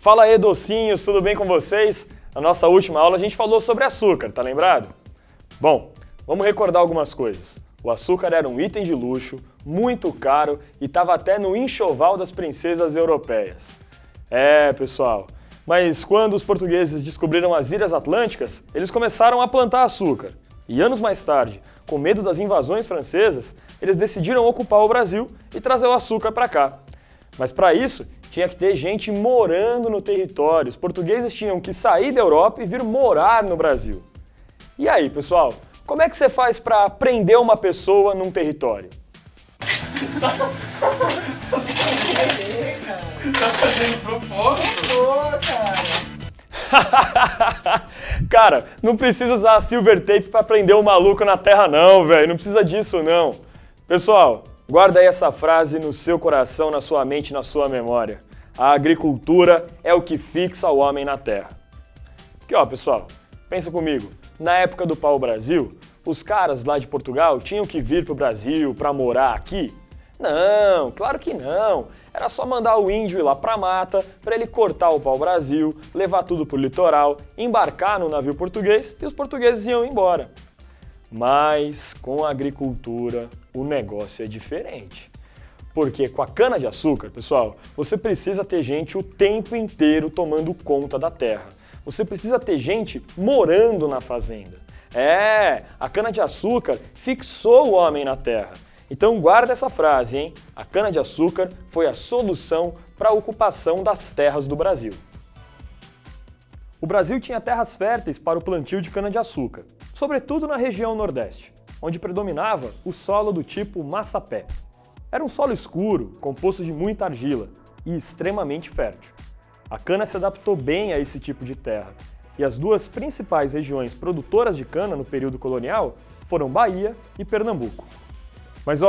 Fala aí, docinhos, tudo bem com vocês? Na nossa última aula a gente falou sobre açúcar, tá lembrado? Bom, vamos recordar algumas coisas. O açúcar era um item de luxo, muito caro e estava até no enxoval das princesas europeias. Pessoal, mas quando os portugueses descobriram as Ilhas Atlânticas, eles começaram a plantar açúcar. E anos mais tarde, com medo das invasões francesas, eles decidiram ocupar o Brasil e trazer o açúcar para cá. Mas para isso, tinha que ter gente morando no território. Os portugueses tinham que sair da Europa e vir morar no Brasil. E aí, pessoal, como é que você faz para prender uma pessoa num território? Você tá fazendo propósito? Cara, não precisa usar silver tape para prender um maluco na terra não, velho. Não precisa disso não. Pessoal, guarda aí essa frase no seu coração, na sua mente, na sua memória. A agricultura é o que fixa o homem na terra. Porque, ó, pessoal, pensa comigo. Na época do pau-brasil, os caras lá de Portugal tinham que vir pro Brasil para morar aqui? Não, claro que não. Era só mandar o índio ir lá pra mata, para ele cortar o pau-brasil, levar tudo pro litoral, embarcar no navio português e os portugueses iam embora. Mas com a agricultura o negócio é diferente. Porque com a cana-de-açúcar, pessoal, você precisa ter gente o tempo inteiro tomando conta da terra. Você precisa ter gente morando na fazenda. A cana-de-açúcar fixou o homem na terra. Então guarda essa frase, hein? A cana-de-açúcar foi a solução para a ocupação das terras do Brasil. O Brasil tinha terras férteis para o plantio de cana-de-açúcar, sobretudo na região nordeste, onde predominava o solo do tipo massapé. Era um solo escuro, composto de muita argila e extremamente fértil. A cana se adaptou bem a esse tipo de terra, e as duas principais regiões produtoras de cana no período colonial foram Bahia e Pernambuco. Mas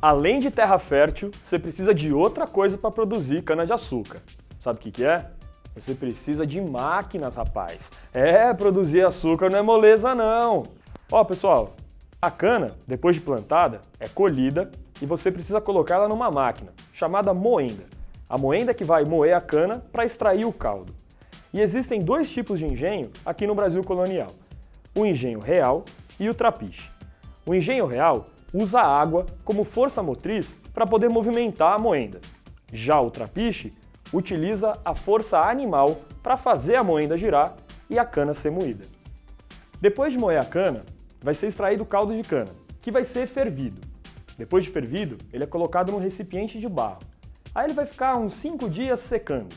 além de terra fértil, você precisa de outra coisa para produzir cana-de-açúcar. Sabe o que é? Você precisa de máquinas, rapaz. Produzir açúcar não é moleza não. Pessoal, a cana, depois de plantada, é colhida e você precisa colocá-la numa máquina, chamada moenda. A moenda é que vai moer a cana para extrair o caldo. E existem dois tipos de engenho aqui no Brasil colonial. O engenho real e o trapiche. O engenho real usa a água como força motriz para poder movimentar a moenda. Já o trapiche utiliza a força animal para fazer a moenda girar e a cana ser moída. Depois de moer a cana, vai ser extraído o caldo de cana, que vai ser fervido. Depois de fervido, ele é colocado num recipiente de barro. Aí ele vai ficar uns 5 dias secando.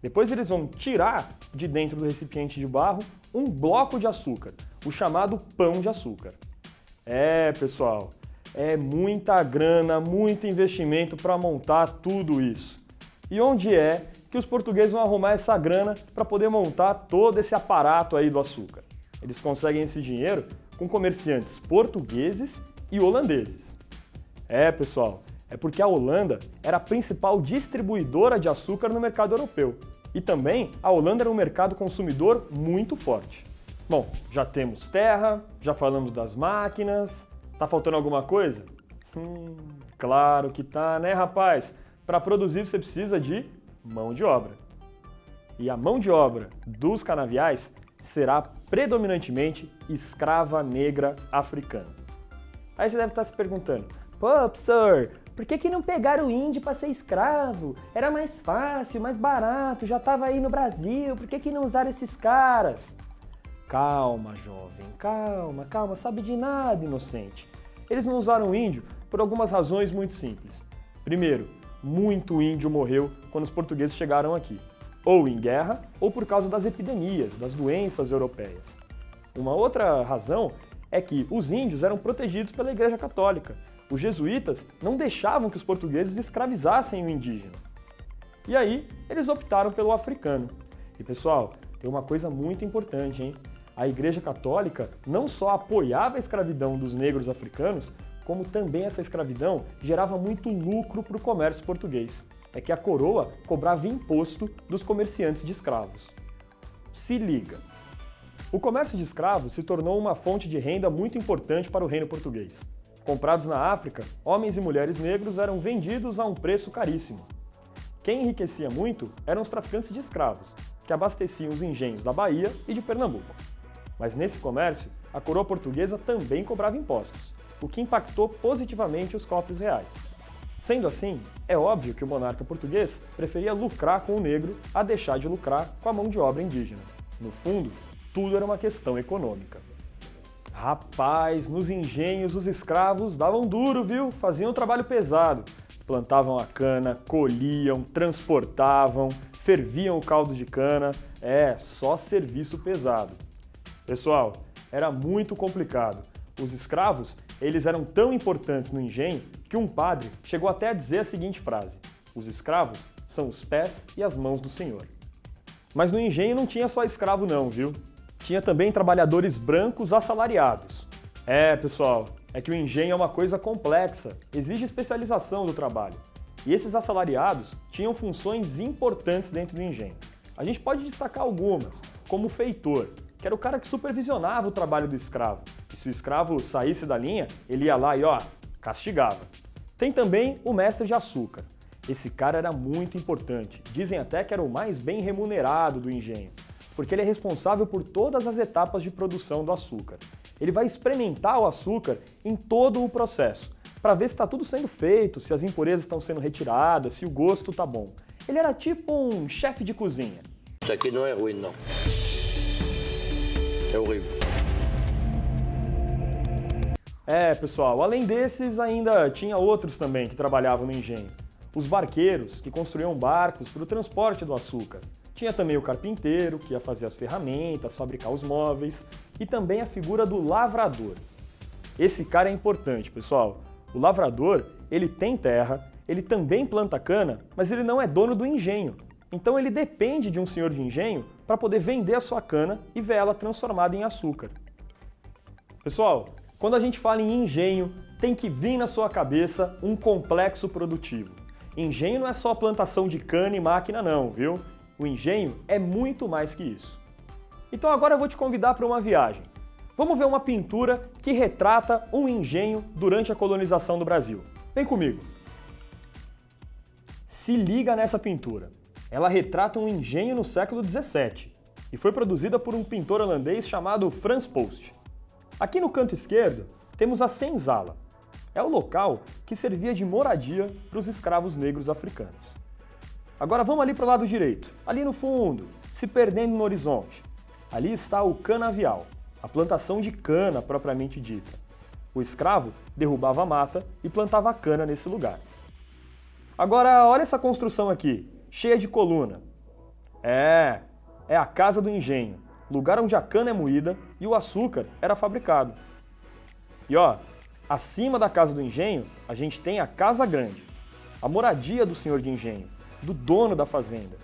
Depois eles vão tirar de dentro do recipiente de barro um bloco de açúcar, o chamado pão de açúcar. Pessoal, é muita grana, muito investimento para montar tudo isso. E onde é que os portugueses vão arrumar essa grana para poder montar todo esse aparato aí do açúcar? Eles conseguem esse dinheiro com comerciantes portugueses e holandeses. Pessoal, é porque a Holanda era a principal distribuidora de açúcar no mercado europeu. E também a Holanda era um mercado consumidor muito forte. Bom, já temos terra, já falamos das máquinas. Tá faltando alguma coisa? Claro que tá, né, rapaz? Para produzir você precisa de mão de obra. E a mão de obra dos canaviais será predominantemente escrava negra africana. Aí você deve estar se perguntando, professor, por que não pegaram o índio para ser escravo? Era mais fácil, mais barato, já estava aí no Brasil, por que não usaram esses caras? Calma, jovem, calma, sabe de nada, inocente. Eles não usaram o índio por algumas razões muito simples. Primeiro, muito índio morreu quando os portugueses chegaram aqui, ou em guerra, ou por causa das epidemias, das doenças europeias. Uma outra razão é que os índios eram protegidos pela Igreja Católica. Os jesuítas não deixavam que os portugueses escravizassem o indígena. E aí, eles optaram pelo africano. E pessoal, tem uma coisa muito importante, hein? A Igreja Católica não só apoiava a escravidão dos negros africanos, como também essa escravidão gerava muito lucro para o comércio português. É que a coroa cobrava imposto dos comerciantes de escravos. Se liga! O comércio de escravos se tornou uma fonte de renda muito importante para o reino português. Comprados na África, homens e mulheres negros eram vendidos a um preço caríssimo. Quem enriquecia muito eram os traficantes de escravos, que abasteciam os engenhos da Bahia e de Pernambuco. Mas nesse comércio, a coroa portuguesa também cobrava impostos, o que impactou positivamente os cofres reais. Sendo assim, é óbvio que o monarca português preferia lucrar com o negro a deixar de lucrar com a mão de obra indígena. No fundo, tudo era uma questão econômica. Rapaz, nos engenhos os escravos davam duro, viu? Faziam trabalho pesado. Plantavam a cana, colhiam, transportavam, ferviam o caldo de cana. Só serviço pesado. Pessoal, era muito complicado. Os escravos, eles eram tão importantes no engenho que um padre chegou até a dizer a seguinte frase: os escravos são os pés e as mãos do Senhor. Mas no engenho não tinha só escravo não, viu? Tinha também trabalhadores brancos assalariados. Pessoal, é que o engenho é uma coisa complexa, exige especialização do trabalho. E esses assalariados tinham funções importantes dentro do engenho. A gente pode destacar algumas, como o feitor, que era o cara que supervisionava o trabalho do escravo. E se o escravo saísse da linha, ele ia lá e castigava. Tem também o mestre de açúcar. Esse cara era muito importante, dizem até que era o mais bem remunerado do engenho, porque ele é responsável por todas as etapas de produção do açúcar. Ele vai experimentar o açúcar em todo o processo, para ver se está tudo sendo feito, se as impurezas estão sendo retiradas, se o gosto está bom. Ele era tipo um chefe de cozinha. Isso aqui não é ruim, não. É horrível. Pessoal, além desses, ainda tinha outros também que trabalhavam no engenho. Os barqueiros, que construíam barcos para o transporte do açúcar. Tinha também o carpinteiro, que ia fazer as ferramentas, fabricar os móveis, e também a figura do lavrador. Esse cara é importante, pessoal. O lavrador, ele tem terra, ele também planta cana, mas ele não é dono do engenho. Então ele depende de um senhor de engenho para poder vender a sua cana e ver ela transformada em açúcar. Pessoal, quando a gente fala em engenho, tem que vir na sua cabeça um complexo produtivo. Engenho não é só plantação de cana e máquina não, viu? O engenho é muito mais que isso. Então agora eu vou te convidar para uma viagem. Vamos ver uma pintura que retrata um engenho durante a colonização do Brasil. Vem comigo. Se liga nessa pintura. Ela retrata um engenho no século XVII e foi produzida por um pintor holandês chamado Frans Post. Aqui no canto esquerdo temos a senzala. É o local que servia de moradia para os escravos negros africanos. Agora vamos ali para o lado direito, ali no fundo, se perdendo no horizonte. Ali está o canavial, a plantação de cana propriamente dita. O escravo derrubava a mata e plantava cana nesse lugar. Agora olha essa construção aqui, cheia de coluna. É a casa do engenho, lugar onde a cana é moída e o açúcar era fabricado. E acima da casa do engenho, a gente tem a casa grande, a moradia do senhor de engenho, do dono da fazenda.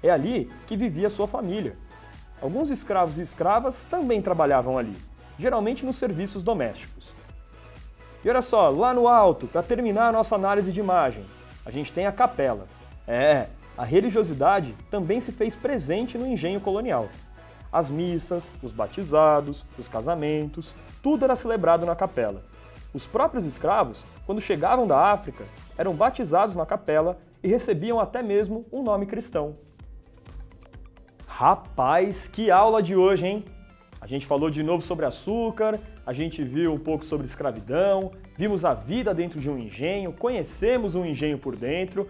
É ali que vivia sua família. Alguns escravos e escravas também trabalhavam ali, geralmente nos serviços domésticos. E olha só, lá no alto, para terminar a nossa análise de imagem, a gente tem a capela. A religiosidade também se fez presente no engenho colonial. As missas, os batizados, os casamentos, tudo era celebrado na capela. Os próprios escravos, quando chegavam da África, eram batizados na capela e recebiam até mesmo um nome cristão. Rapaz, que aula de hoje, hein? A gente falou de novo sobre açúcar, a gente viu um pouco sobre escravidão, vimos a vida dentro de um engenho, conhecemos um engenho por dentro.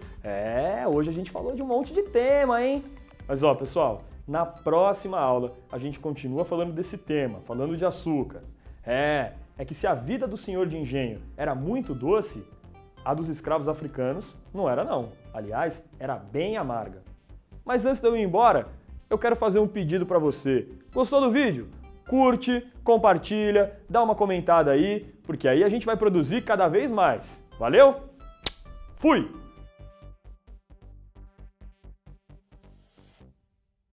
Hoje a gente falou de um monte de tema, hein? Mas pessoal, na próxima aula a gente continua falando desse tema, falando de açúcar. É que se a vida do senhor de engenho era muito doce, a dos escravos africanos não era não. Aliás, era bem amarga. Mas antes de eu ir embora, eu quero fazer um pedido para você. Gostou do vídeo? Curte, compartilha, dá uma comentada aí, porque aí a gente vai produzir cada vez mais. Valeu? Fui!